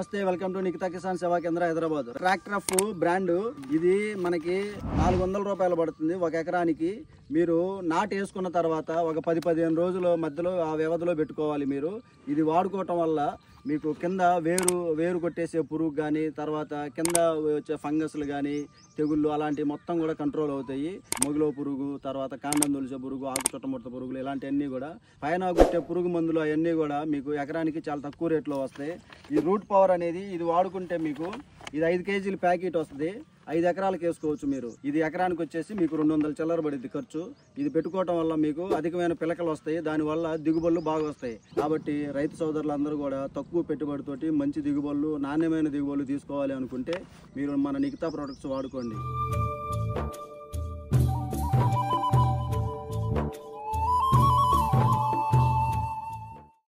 నమస్తే, welcome to Nikhita Kisan సేవా కేంద్ర హైదరాబాద్. ట్రాక్టర్ బ్రాండ్ ఇది మనకి 400 రూపాయలు పడుతుంది ఒక ఎకరానికి. మీరు నాటు వేసుకున్న తర్వాత ఒక 10-15 రోజుల మధ్యలో ఆ వ్యవధిలో పెట్టుకోవాలి. మీరు ఇది వాడుకోవటం వల్ల మీకు కింద వేరు కొట్టేసే పురుగు కానీ, తర్వాత కింద వచ్చే ఫంగస్లు కానీ, తెగుళ్ళు అలాంటివి మొత్తం కూడా కంట్రోల్ అవుతాయి. మొగిలో పురుగు, తర్వాత కాండం తొలిచే పురుగు, ఆకు చుట్టముడత పురుగులు ఇలాంటివన్నీ కూడా, పైన కొట్టే పురుగు మందులు అవన్నీ కూడా మీకు ఎకరానికి చాలా తక్కువ రేట్లో వస్తాయి. ఈ రూట్ పవర్ అనేది ఇది వాడుకుంటే మీకు ఇది 5 కేజీల ప్యాకెట్ వస్తుంది. 5 ఎకరాలకు వేసుకోవచ్చు మీరు. ఇది ఎకరానికి వచ్చేసి మీకు 200 చిల్లర పడిద్ది ఖర్చు. ఇది పెట్టుకోవటం వల్ల మీకు అధికమైన పిలకలు వస్తాయి, దానివల్ల దిగుబడులు బాగా వస్తాయి. కాబట్టి రైతు సోదరులందరూ కూడా తక్కువ పెట్టుబడితోటి మంచి దిగుబడులు, నాణ్యమైన దిగుబడులు తీసుకోవాలి అనుకుంటే మీరు మన నిఖితా ప్రొడక్ట్స్ వాడుకోండి.